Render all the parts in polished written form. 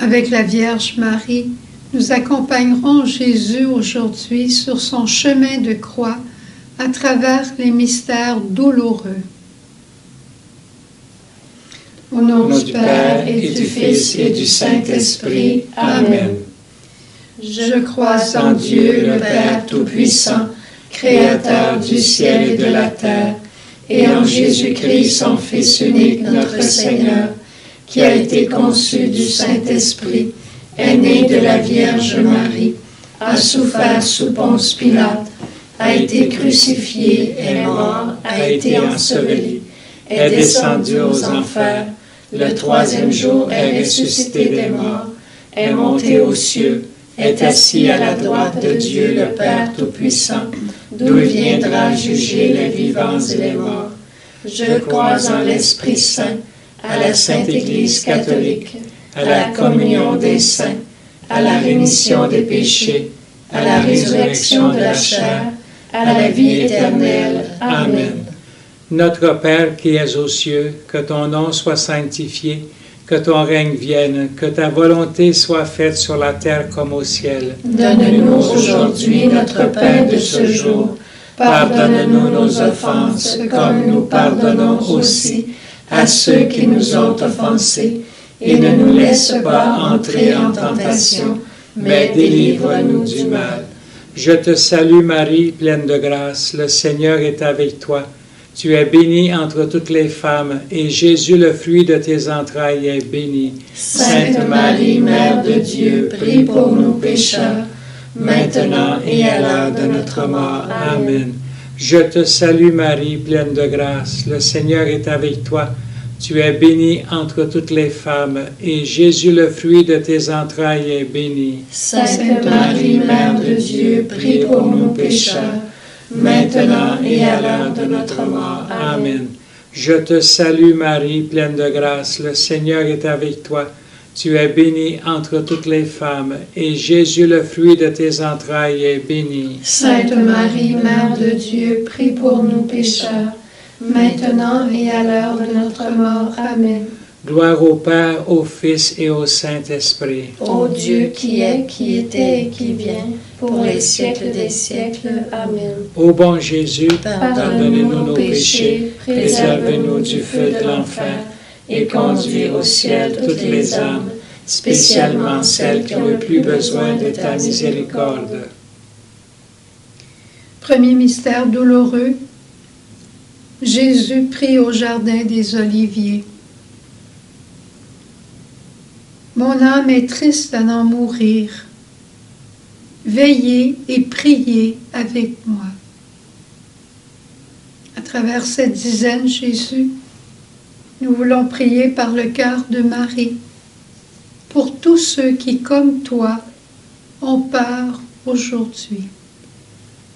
Avec la Vierge Marie, nous accompagnerons Jésus aujourd'hui sur son chemin de croix à travers les mystères douloureux. Au nom du Père et du Fils et du Saint-Esprit. Amen. Je crois en Dieu, le Père Tout-Puissant, Créateur du ciel et de la terre, et en Jésus-Christ, son Fils unique, notre Seigneur, qui a été conçu du Saint-Esprit, est né de la Vierge Marie, a souffert sous Ponce Pilate, a été crucifié, est mort, a été enseveli, est descendu aux enfers, le troisième jour est ressuscité des morts, est monté aux cieux, est assis à la droite de Dieu le Père Tout-Puissant, d'où il viendra juger les vivants et les morts. Je crois en l'Esprit Saint, à la Sainte Église catholique, à la communion des saints, à la rémission des péchés, à la résurrection de la chair, à la vie éternelle. Amen. Notre Père qui es aux cieux, que ton nom soit sanctifié, que ton règne vienne, que ta volonté soit faite sur la terre comme au ciel. Donne-nous aujourd'hui notre pain de ce jour. Pardonne-nous nos offenses, comme nous pardonnons aussi à ceux qui nous ont offensés. Et ne nous laisse pas entrer en tentation, mais délivre-nous du mal. Je te salue Marie, pleine de grâce, le Seigneur est avec toi. Tu es bénie entre toutes les femmes, et Jésus, le fruit de tes entrailles, est béni. Sainte Marie, Mère de Dieu, prie pour nous pécheurs, maintenant et à l'heure de notre mort. Amen. Je te salue Marie, pleine de grâce, le Seigneur est avec toi. Tu es bénie entre toutes les femmes, et Jésus, le fruit de tes entrailles, est béni. Sainte Marie, Mère de Dieu, prie pour nous pécheurs, maintenant et à l'heure de notre mort. Amen. Je te salue Marie, pleine de grâce, le Seigneur est avec toi. Tu es bénie entre toutes les femmes, et Jésus, le fruit de tes entrailles, est béni. Sainte Marie, Mère de Dieu, prie pour nous pécheurs, maintenant et à l'heure de notre mort. Amen. Gloire au Père, au Fils et au Saint-Esprit. Ô Dieu qui est, qui était et qui vient, pour les siècles des siècles. Amen. Ô bon Jésus, pardonnez-nous nos péchés, préservez-nous du feu de l'enfer, et conduis au ciel toutes les âmes, spécialement celles qui ont le plus besoin de ta miséricorde. Premier mystère douloureux. Jésus prie au jardin des Oliviers. Mon âme est triste à n'en mourir. Veillez et priez avec moi. À travers cette dizaine, Jésus, nous voulons prier par le cœur de Marie pour tous ceux qui, comme toi, ont peur aujourd'hui.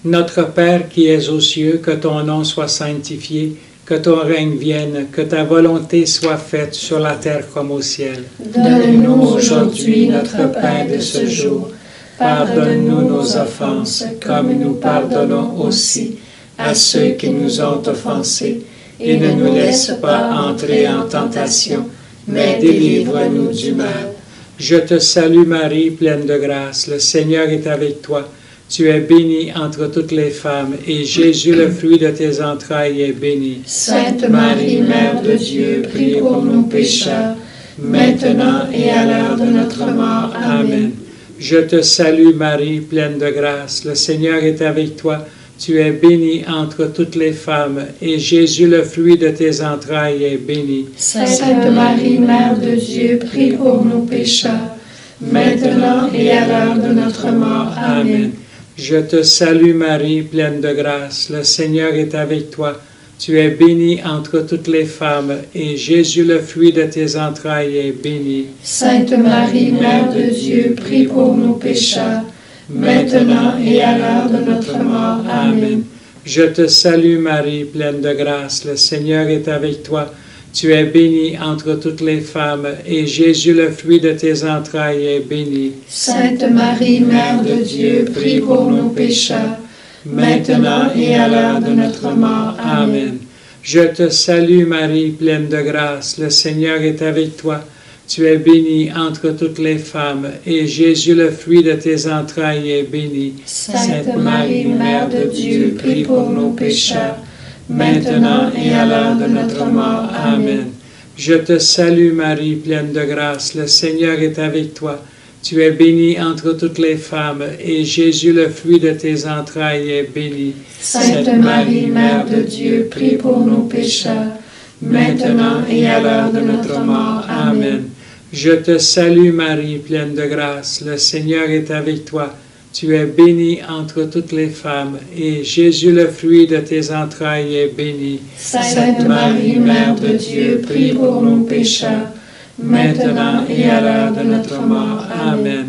Notre Père qui es aux cieux, que ton nom soit sanctifié, que ton règne vienne, que ta volonté soit faite sur la terre comme au ciel. Donne-nous aujourd'hui notre pain de ce jour. Pardonne-nous nos offenses, comme nous pardonnons aussi à ceux qui nous ont offensés. Et ne nous laisse pas entrer en tentation, mais délivre-nous du mal. Je te salue Marie, pleine de grâce, le Seigneur est avec toi. Tu es bénie entre toutes les femmes, et Jésus, le fruit de tes entrailles, est béni. Sainte Marie, Mère de Dieu, prie pour nous pécheurs, maintenant et à l'heure de notre mort. Amen. Je te salue Marie, pleine de grâce, le Seigneur est avec toi. Tu es bénie entre toutes les femmes, et Jésus, le fruit de tes entrailles, est béni. Sainte Marie, Mère de Dieu, prie pour nous pécheurs, maintenant et à l'heure de notre mort. Amen. Je te salue Marie, pleine de grâce, le Seigneur est avec toi. Tu es bénie entre toutes les femmes, et Jésus, le fruit de tes entrailles, est béni. Sainte Marie, Mère de Dieu, prie pour nous pécheurs, maintenant et à l'heure de notre mort. Amen. Je te salue Marie, pleine de grâce, le Seigneur est avec toi. Tu es bénie entre toutes les femmes, et Jésus, le fruit de tes entrailles, est béni. Sainte Marie, Mère de Dieu, prie pour nous pécheurs, maintenant et à l'heure de notre mort. Amen. Je te salue Marie, pleine de grâce, le Seigneur est avec toi. Tu es bénie entre toutes les femmes, et Jésus, le fruit de tes entrailles, est béni. Sainte Marie, Mère de Dieu, prie pour nos pécheurs, maintenant et à l'heure de notre mort. Amen. Je te salue Marie, pleine de grâce, le Seigneur est avec toi. Tu es bénie entre toutes les femmes, et Jésus, le fruit de tes entrailles, est béni. Sainte Marie, Mère de Dieu, prie pour nos pécheurs, maintenant et à l'heure de notre mort. Amen. Je te salue Marie, pleine de grâce, le Seigneur est avec toi. Tu es bénie entre toutes les femmes, et Jésus, le fruit de tes entrailles, est béni. Sainte Marie, Mère de Dieu, prie pour nos pécheurs, maintenant et à l'heure de notre mort. Amen.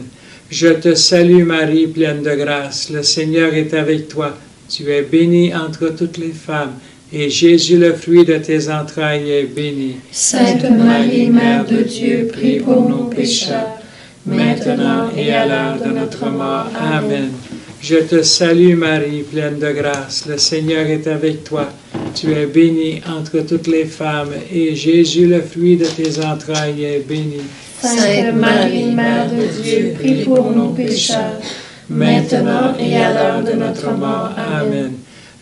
Je te salue Marie, pleine de grâce, le Seigneur est avec toi. Tu es bénie entre toutes les femmes, et Jésus, le fruit de tes entrailles, est béni. Sainte Marie, Mère de Dieu, prie pour nos pécheurs, maintenant et à l'heure de notre mort. Amen. Je te salue Marie, pleine de grâce, le Seigneur est avec toi. Tu es bénie entre toutes les femmes, et Jésus, le fruit de tes entrailles, est béni. Sainte Marie, Mère de Dieu, prie pour nos pécheurs, maintenant et à l'heure de notre mort. Amen.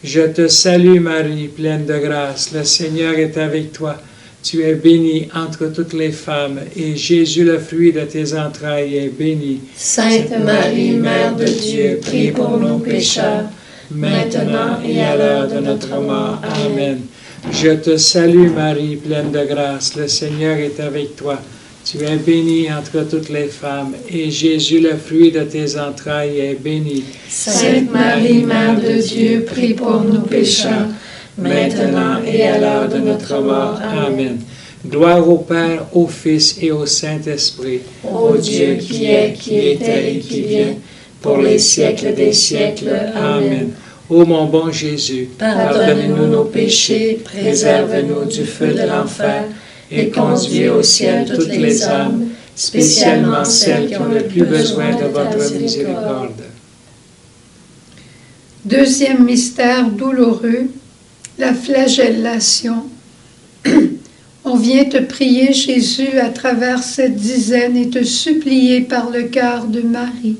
Je te salue Marie, pleine de grâce, le Seigneur est avec toi. Tu es bénie entre toutes les femmes, et Jésus, le fruit de tes entrailles, est béni. Sainte Marie, Mère de Dieu, prie pour nos pécheurs, maintenant et à l'heure de notre mort. Amen. Je te salue Marie, pleine de grâce, le Seigneur est avec toi. Tu es bénie entre toutes les femmes, et Jésus, le fruit de tes entrailles, est béni. Sainte Marie, Mère de Dieu, prie pour nos pécheurs, maintenant et à l'heure de notre mort. Amen. Gloire au Père, au Fils et au Saint-Esprit. Ô Dieu qui est, qui était et qui vient, pour les siècles des siècles. Amen. Ô mon bon Jésus, pardonne-nous nos péchés, préserve-nous du feu de l'enfer, et conduis au ciel toutes les âmes, spécialement celles qui ont le plus besoin de votre miséricorde. Deuxième mystère douloureux, la flagellation. On vient te prier, Jésus, à travers cette dizaine et te supplier par le cœur de Marie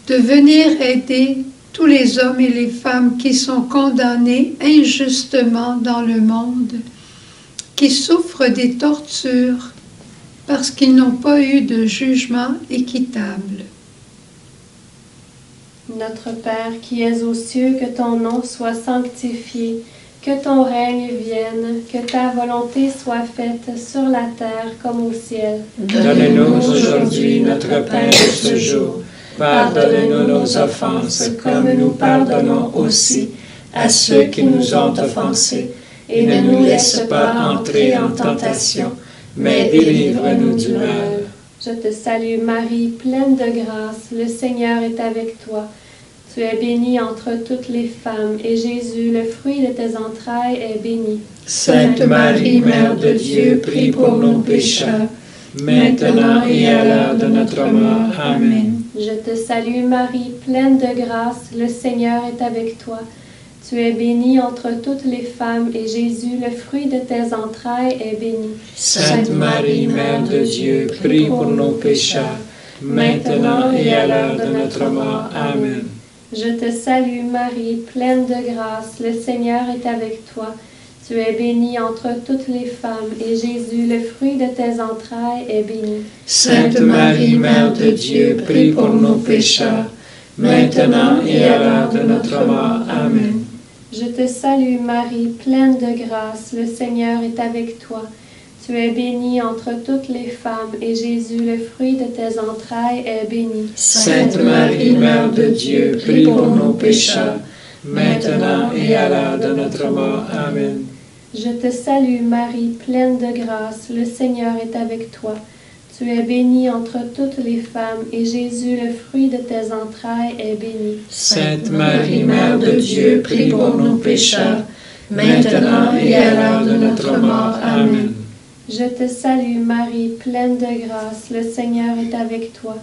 de venir aider tous les hommes et les femmes qui sont condamnés injustement dans le monde, qui souffrent des tortures parce qu'ils n'ont pas eu de jugement équitable. Notre Père qui es aux cieux, que ton nom soit sanctifié, que ton règne vienne, que ta volonté soit faite sur la terre comme au ciel. Donne-nous aujourd'hui notre pain de ce jour. Pardonne-nous nos offenses, comme nous pardonnons aussi à ceux qui nous ont offensés. Et ne nous laisse pas entrer en tentation, mais délivre-nous du mal. Je te salue Marie, pleine de grâce, le Seigneur est avec toi. Tu es bénie entre toutes les femmes, et Jésus, le fruit de tes entrailles, est béni. Sainte Marie, Mère de Dieu, prie pour nos pécheurs, maintenant et à l'heure de notre mort. Amen. Je te salue Marie, pleine de grâce, le Seigneur est avec toi. Tu es bénie entre toutes les femmes, et Jésus, le fruit de tes entrailles, est béni. Sainte Marie, Mère de Dieu, prie pour nos pécheurs, maintenant et à l'heure de notre mort. Amen. Je te salue Marie, pleine de grâce, le Seigneur est avec toi. Tu es bénie entre toutes les femmes, et Jésus, le fruit de tes entrailles, est béni. Sainte Marie, Mère de Dieu, prie pour nos pécheurs, maintenant et à l'heure de notre mort. Amen. Je te salue Marie, pleine de grâce, le Seigneur est avec toi. Tu es bénie entre toutes les femmes, et Jésus, le fruit de tes entrailles, est béni. Sainte Marie, Mère de Dieu, prie pour nos pécheurs, maintenant et à l'heure de notre mort. Amen. Je te salue Marie, pleine de grâce, le Seigneur est avec toi. Tu es bénie entre toutes les femmes, et Jésus, le fruit de tes entrailles, est béni. Sainte Marie, Mère de Dieu, prie pour nos pécheurs, maintenant et à l'heure de notre mort. Amen. Je te salue Marie, pleine de grâce, le Seigneur est avec toi.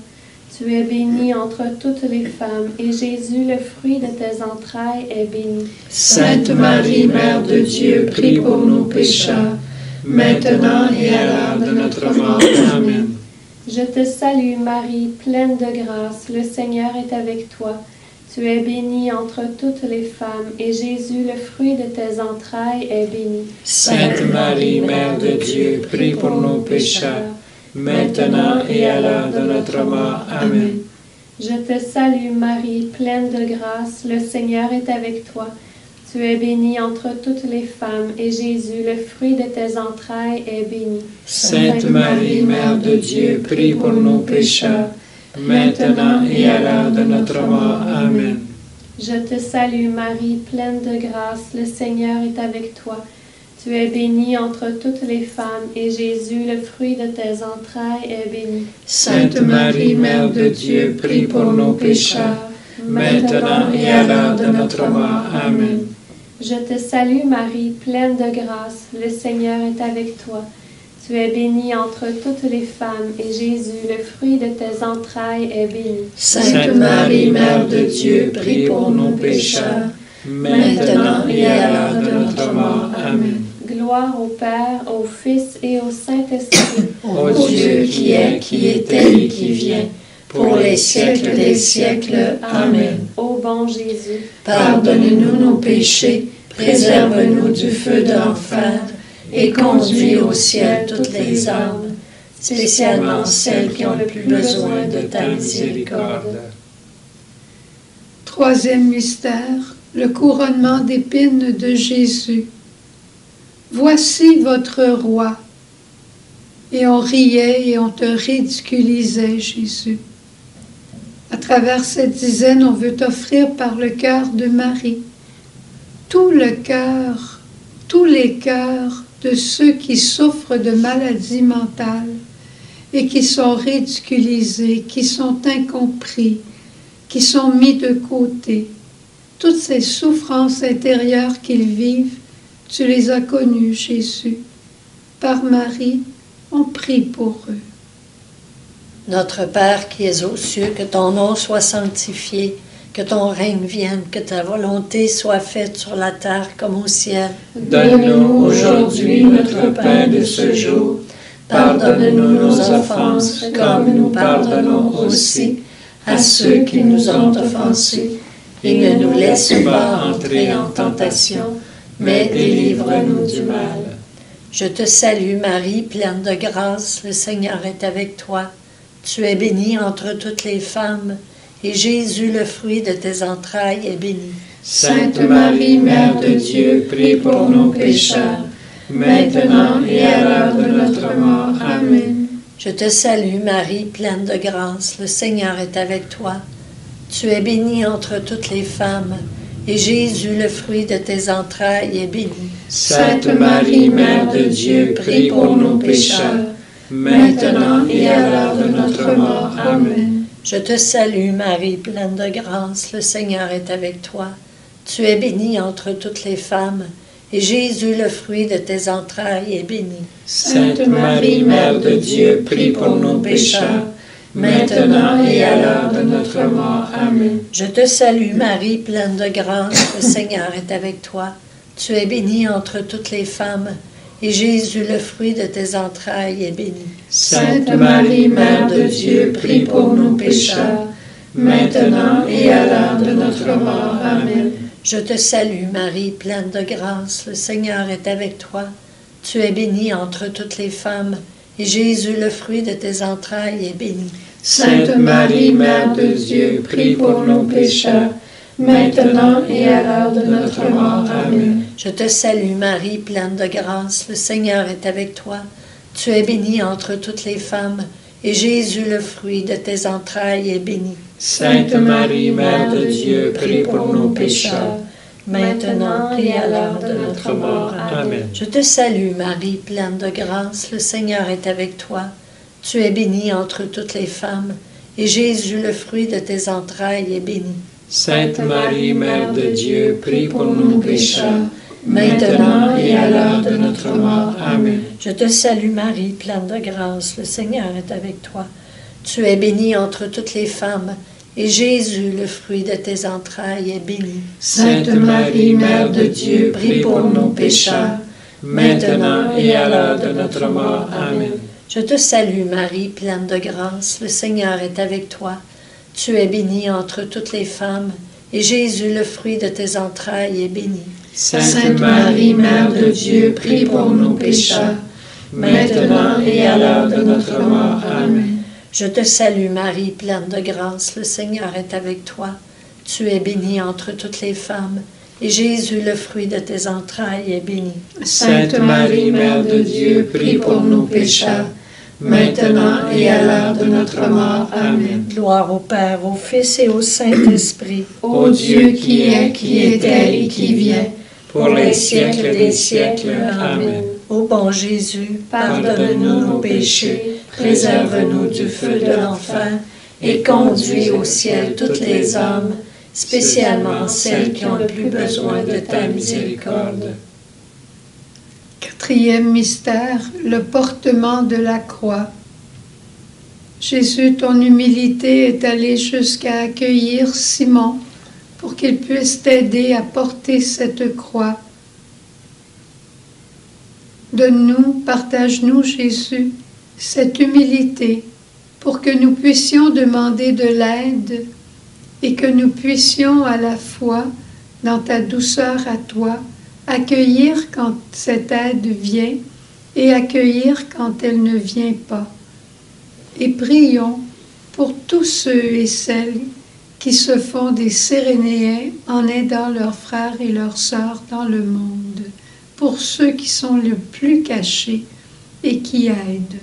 Tu es bénie entre toutes les femmes, et Jésus, le fruit de tes entrailles, est béni. Sainte Marie, Mère de Dieu, prie pour nos pécheurs, maintenant et à l'heure de notre mort. Amen. Je te salue Marie, pleine de grâce, le Seigneur est avec toi. Tu es bénie entre toutes les femmes, et Jésus, le fruit de tes entrailles, est béni. Sainte Marie, Mère de Dieu, prie pour nos pécheurs, maintenant et à l'heure de notre mort. Amen. Je te salue Marie, pleine de grâce, le Seigneur est avec toi. Tu es bénie entre toutes les femmes, et Jésus, le fruit de tes entrailles, est béni. Sainte Marie, Mère de Dieu, prie pour nos pécheurs, maintenant et à l'heure de notre mort. Amen. Je te salue Marie, pleine de grâce, le Seigneur est avec toi. Tu es bénie entre toutes les femmes, et Jésus, le fruit de tes entrailles, est béni. Sainte Marie, Mère de Dieu, prie pour nos pécheurs, maintenant et à l'heure de notre mort. Amen. Je te salue Marie, pleine de grâce, le Seigneur est avec toi. Tu es bénie entre toutes les femmes, et Jésus, le fruit de tes entrailles, est béni. Sainte Marie, Mère de Dieu, prie pour nos pécheurs, maintenant et à l'heure de notre mort. Amen. Gloire au Père, au Fils et au Saint-Esprit. Ô Dieu qui est, qui était et qui vient, pour les siècles des siècles. Amen. Ô bon Jésus, pardonne-nous nos péchés, préserve-nous du feu de l'enfer, et conduis au ciel toutes les âmes, spécialement celles qui ont le plus besoin de ta miséricorde. Troisième mystère, le couronnement d'épines de Jésus. Voici votre roi. Et on riait et on te ridiculisait, Jésus. À travers cette dizaine, on veut t'offrir par le cœur de Marie tous les cœurs de ceux qui souffrent de maladies mentales et qui sont ridiculisés, qui sont incompris, qui sont mis de côté. Toutes ces souffrances intérieures qu'ils vivent, tu les as connues, Jésus. Par Marie, on prie pour eux. Notre Père qui es aux cieux, que ton nom soit sanctifié, que ton règne vienne, que ta volonté soit faite sur la terre comme au ciel. Donne-nous aujourd'hui notre pain de ce jour. Pardonne-nous nos offenses, comme nous pardonnons aussi à ceux qui nous ont offensés. Et ne nous laisse pas entrer en tentation, mais délivre-nous du mal. Je te salue Marie, pleine de grâce, le Seigneur est avec toi. Tu es bénie entre toutes les femmes, et Jésus, le fruit de tes entrailles, est béni. Sainte Marie, Mère de Dieu, prie pour nos pécheurs, maintenant et à l'heure de notre mort. Amen. Je te salue Marie, pleine de grâce, le Seigneur est avec toi. Tu es bénie entre toutes les femmes, et Jésus, le fruit de tes entrailles, est béni. Sainte Marie, Mère de Dieu, prie pour nos pécheurs, maintenant et à l'heure de notre mort. Amen. Je te salue Marie, pleine de grâce, le Seigneur est avec toi. Tu es bénie entre toutes les femmes, et Jésus, le fruit de tes entrailles, est béni. Sainte Marie, Mère de Dieu, prie pour nos pécheurs, maintenant et à l'heure de notre mort. Amen. Je te salue Marie, pleine de grâce, le Seigneur est avec toi. Tu es bénie entre toutes les femmes, et Jésus, le fruit de tes entrailles, est béni. Sainte Marie, Mère de Dieu, prie pour nos pécheurs, maintenant et à l'heure de notre mort. Amen. Je te salue Marie, pleine de grâce, le Seigneur est avec toi. Tu es bénie entre toutes les femmes, et Jésus, le fruit de tes entrailles, est béni. Sainte Marie, Mère de Dieu, prie pour nos pécheurs, maintenant et à l'heure de notre mort. Amen. Je te salue Marie, pleine de grâce, le Seigneur est avec toi. Tu es bénie entre toutes les femmes, et Jésus, le fruit de tes entrailles, est béni. Sainte Marie, Mère de Dieu, prie pour nos pécheurs, maintenant et à l'heure de notre mort. Amen. Je te salue Marie, pleine de grâce, le Seigneur est avec toi. Tu es bénie entre toutes les femmes, et Jésus, le fruit de tes entrailles, est béni. Sainte Marie, Mère de Dieu, prie pour nos pécheurs, maintenant et à l'heure de notre mort. Amen. Je te salue Marie, pleine de grâce, le Seigneur est avec toi. Tu es bénie entre toutes les femmes, et Jésus, le fruit de tes entrailles, est béni. Sainte Marie, Mère de Dieu, prie pour nos pécheurs, maintenant et à l'heure de notre mort. Amen. Je te salue Marie, pleine de grâce, le Seigneur est avec toi. Tu es bénie entre toutes les femmes, et Jésus, le fruit de tes entrailles, est béni. Sainte Marie, Mère de Dieu, prie pour nous pécheurs, maintenant et à l'heure de notre mort. Amen. Je te salue Marie, pleine de grâce, le Seigneur est avec toi. Tu es bénie entre toutes les femmes, et Jésus, le fruit de tes entrailles, est béni. Sainte Marie, Mère de Dieu, prie pour nous pécheurs, maintenant et à l'heure de notre mort. Amen. Gloire au Père, au Fils et au Saint-Esprit. Ô Dieu qui est, qui était et qui vient, pour les siècles des siècles. Amen. Ô bon Jésus, Pardonne-nous nos péchés, préserve-nous du feu de l'enfer, et conduis au ciel toutes les âmes, spécialement celles qui ont le plus besoin de ta miséricorde. Quatrième mystère, le portement de la croix. Jésus, ton humilité est allée jusqu'à accueillir Simon pour qu'il puisse t'aider à porter cette croix. Donne-nous, partage-nous, Jésus, cette humilité pour que nous puissions demander de l'aide et que nous puissions à la fois, dans ta douceur à toi, accueillir quand cette aide vient et accueillir quand elle ne vient pas. Et prions pour tous ceux et celles qui se font des Cyrénéens en aidant leurs frères et leurs sœurs dans le monde, pour ceux qui sont le plus cachés et qui aident.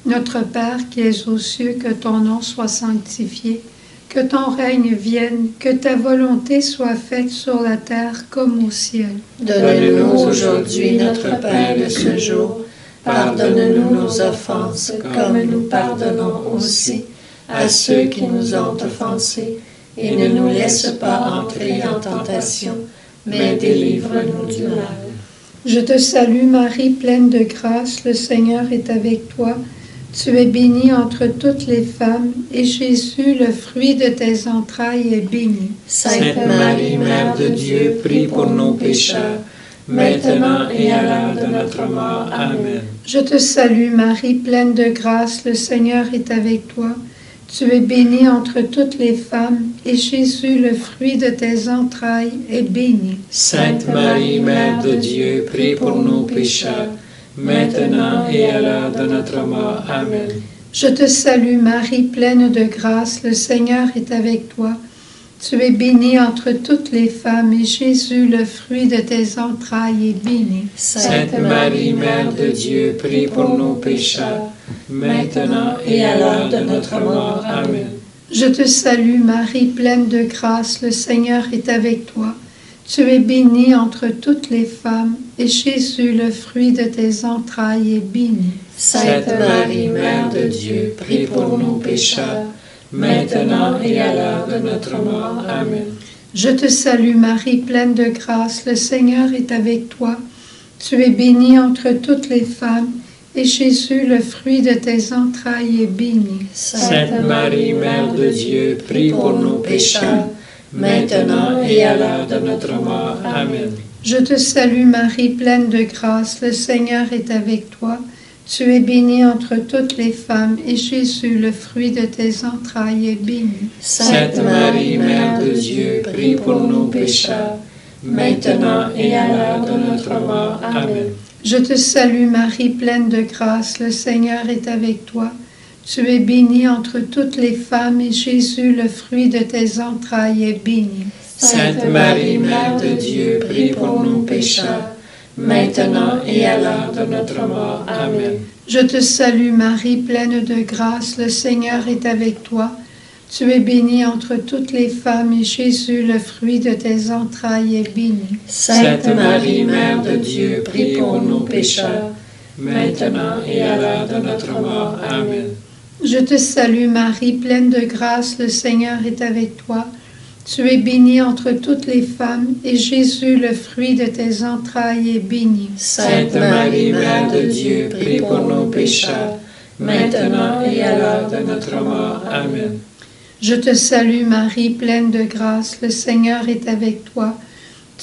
Notre Père qui es aux cieux, que ton nom soit sanctifié, que ton règne vienne, que ta volonté soit faite sur la terre comme au ciel. Donne-nous aujourd'hui notre pain de ce jour. Pardonne-nous nos offenses, comme nous pardonnons aussi à ceux qui nous ont offensés. Et ne nous laisse pas entrer en tentation, mais délivre-nous du mal. Je te salue Marie, pleine de grâce, le Seigneur est avec toi. Tu es bénie entre toutes les femmes, et Jésus, le fruit de tes entrailles, est béni. Sainte Marie, Mère de Dieu, prie pour nos pécheurs, maintenant et à l'heure de notre mort. Amen. Je te salue Marie, pleine de grâce, le Seigneur est avec toi. Tu es bénie entre toutes les femmes, et Jésus, le fruit de tes entrailles, est béni. Sainte Marie, Mère de Dieu, prie pour nos pécheurs, maintenant et à l'heure de notre mort. Amen. Je te salue Marie, pleine de grâce, le Seigneur est avec toi. Tu es bénie entre toutes les femmes, et Jésus, le fruit de tes entrailles, est béni. Sainte Marie, Mère de Dieu, prie pour nos pécheurs, maintenant et à l'heure de notre mort. Amen. Je te salue Marie, pleine de grâce, le Seigneur est avec toi. Tu es bénie entre toutes les femmes, et Jésus, le fruit de tes entrailles, est béni. Sainte Marie, Mère de Dieu, prie pour nos pécheurs, maintenant et à l'heure de notre mort. Amen. Je te salue Marie, pleine de grâce, le Seigneur est avec toi. Tu es bénie entre toutes les femmes, et Jésus, le fruit de tes entrailles, est béni. Sainte Marie, Mère de Dieu, prie pour nos pécheurs, maintenant et à l'heure de notre mort. Amen. Je te salue Marie, pleine de grâce, le Seigneur est avec toi. Tu es bénie entre toutes les femmes, et Jésus, le fruit de tes entrailles, est béni. Sainte Marie, Mère de Dieu, prie pour nos pécheurs, maintenant et à l'heure de notre mort. Amen. Je te salue Marie, pleine de grâce, le Seigneur est avec toi. Tu es bénie entre toutes les femmes, et Jésus, le fruit de tes entrailles, est béni. Sainte Marie, Mère de Dieu, prie pour nos pécheurs, maintenant et à l'heure de notre mort. Amen. Je te salue Marie, pleine de grâce, le Seigneur est avec toi. Tu es bénie entre toutes les femmes, et Jésus, le fruit de tes entrailles, est béni. Sainte Marie, Mère de Dieu, prie pour nos pécheurs, maintenant et à l'heure de notre mort. Amen. Je te salue Marie, pleine de grâce, le Seigneur est avec toi. Tu es bénie entre toutes les femmes, et Jésus, le fruit de tes entrailles, est béni. Sainte Marie, Mère de Dieu, prie pour nos pécheurs, maintenant et à l'heure de notre mort. Amen. Je te salue Marie, pleine de grâce, le Seigneur est avec toi.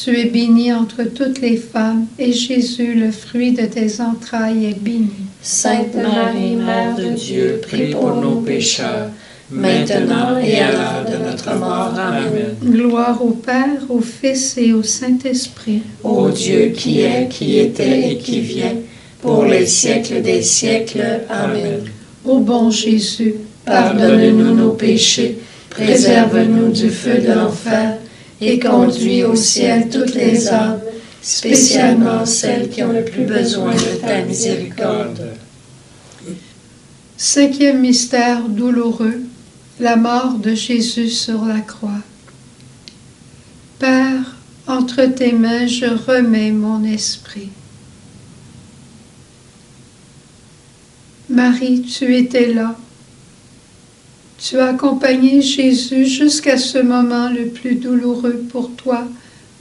Tu es bénie entre toutes les femmes, et Jésus, le fruit de tes entrailles, est béni. Sainte Marie, Mère de Dieu, prie pour nos pécheurs, maintenant et à l'heure de notre mort. Amen. Gloire au Père, au Fils et au Saint-Esprit. Ô Dieu qui est, qui était et qui vient, pour les siècles des siècles. Amen. Ô bon Jésus, pardonne-nous nos péchés, préserve-nous du feu de l'enfer, et conduis au ciel toutes les âmes, spécialement celles qui ont le plus besoin de ta miséricorde. Cinquième mystère douloureux, la mort de Jésus sur la croix. Père, entre tes mains je remets mon esprit. Marie, tu étais là. Tu as accompagné Jésus jusqu'à ce moment le plus douloureux pour toi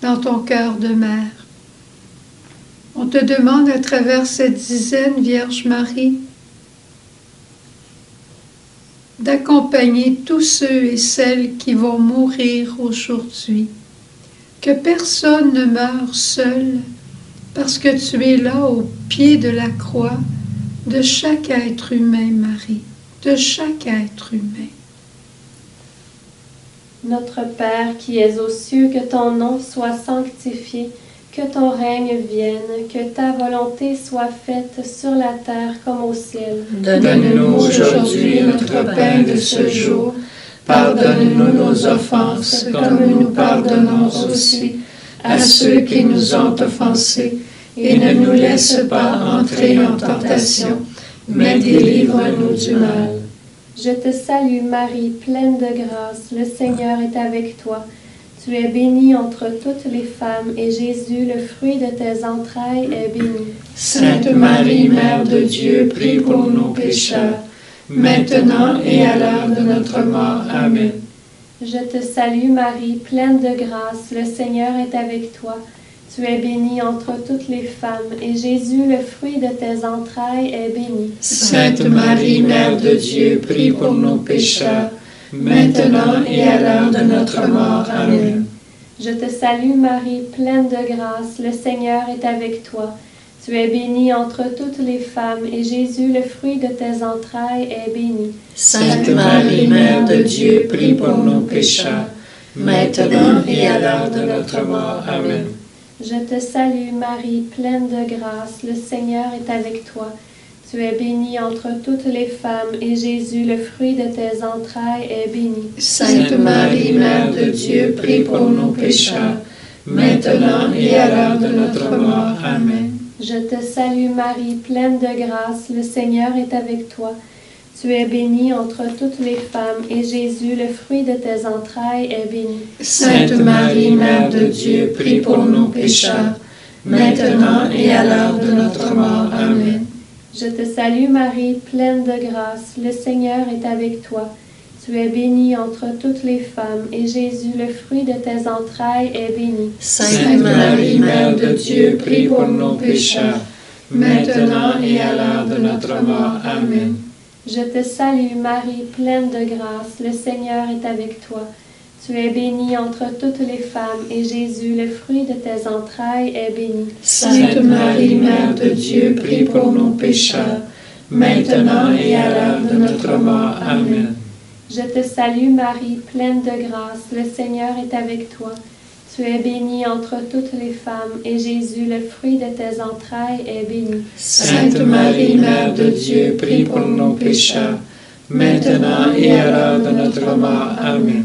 dans ton cœur de mère. On te demande à travers cette dizaine, Vierge Marie, d'accompagner tous ceux et celles qui vont mourir aujourd'hui. Que personne ne meure seul, parce que tu es là au pied de la croix de chaque être humain, Marie, de chaque être humain. Notre Père qui es aux cieux, que ton nom soit sanctifié, que ton règne vienne, que ta volonté soit faite sur la terre comme au ciel. Donne-nous aujourd'hui notre pain de ce jour. Pardonne-nous nos offenses, comme nous pardonnons aussi à ceux qui nous ont offensés. Et ne nous laisse pas entrer en tentation, mais délivre-nous du mal. Je te salue Marie, pleine de grâce, le Seigneur est avec toi. Tu es bénie entre toutes les femmes, et Jésus, le fruit de tes entrailles, est béni. Sainte Marie, Mère de Dieu, prie pour nos pécheurs, maintenant et à l'heure de notre mort. Amen. Je te salue Marie, pleine de grâce, le Seigneur est avec toi. Tu es bénie entre toutes les femmes, et Jésus, le fruit de tes entrailles, est béni. Sainte Marie, Mère de Dieu, prie pour nos pécheurs, maintenant et à l'heure de notre mort. Amen. Je te salue Marie, pleine de grâce, le Seigneur est avec toi. Tu es bénie entre toutes les femmes, et Jésus, le fruit de tes entrailles, est béni. Sainte Marie, Mère de Dieu, prie pour nos pécheurs, maintenant et à l'heure de notre mort. Amen. Je te salue Marie, pleine de grâce, le Seigneur est avec toi. Tu es bénie entre toutes les femmes, et Jésus, le fruit de tes entrailles, est béni. Sainte Marie, Mère de Dieu, prie pour nos pécheurs, maintenant et à l'heure de notre mort. Amen. Je te salue Marie, pleine de grâce, le Seigneur est avec toi. Tu es bénie entre toutes les femmes, et Jésus, le fruit de tes entrailles, est béni. Sainte Marie, Mère de Dieu, prie pour nos pécheurs, maintenant et à l'heure de notre mort. Amen. Je te salue Marie, pleine de grâce, le Seigneur est avec toi. Tu es bénie entre toutes les femmes, et Jésus, le fruit de tes entrailles, est béni. Sainte Marie, Mère de Dieu, prie pour nos pécheurs, maintenant et à l'heure de notre mort. Amen. Je te salue Marie, pleine de grâce, le Seigneur est avec toi. Tu es bénie entre toutes les femmes, et Jésus, le fruit de tes entrailles, est béni. Sainte Marie, Mère de Dieu, prie pour nos pécheurs, maintenant et à l'heure de notre mort. Amen. Je te salue Marie, pleine de grâce, le Seigneur est avec toi. Tu es bénie entre toutes les femmes, et Jésus, le fruit de tes entrailles, est béni. Sainte Marie, Mère de Dieu, prie pour nos pécheurs, maintenant et à l'heure de notre mort. Amen.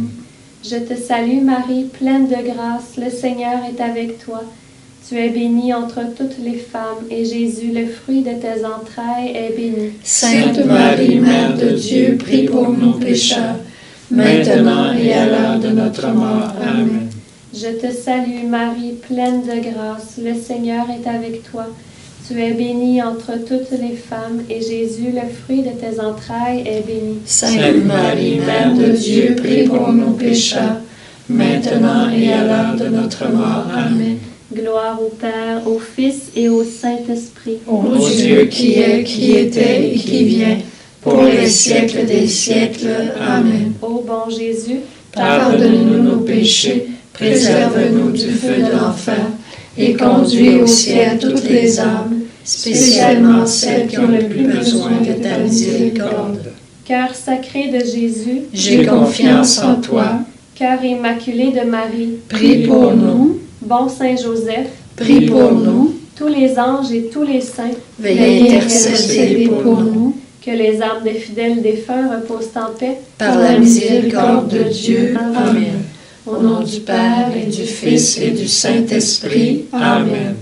Je te salue Marie, pleine de grâce, le Seigneur est avec toi. Tu es bénie entre toutes les femmes, et Jésus, le fruit de tes entrailles, est béni. Sainte Marie, Mère de Dieu, prie pour nos pécheurs, maintenant et à l'heure de notre mort. Amen. Je te salue Marie, pleine de grâce, le Seigneur est avec toi. Tu es bénie entre toutes les femmes, et Jésus, le fruit de tes entrailles, est béni. Sainte Marie, Mère de Dieu, prie pour nos pécheurs, maintenant et à l'heure de notre mort. Amen. Gloire au Père, au Fils et au Saint-Esprit. Ô Dieu qui est, qui était et qui vient, pour les siècles des siècles. Amen. Ô bon Jésus, pardonne-nous nos péchés, préserve-nous du feu de l'enfer, et conduis au ciel toutes les âmes, spécialement celles qui ont le plus besoin de ta miséricorde. Cœur sacré de Jésus, J'ai confiance en toi. cœur immaculé de Marie, Prie pour nous. bon Saint Joseph, Prie pour nous. tous les anges et tous les saints, Veuillez intercéder pour nous. que les âmes des fidèles défunts reposent en paix. Par la miséricorde de Dieu. Amen. Au nom du Père et du Fils et du Saint-Esprit. Amen.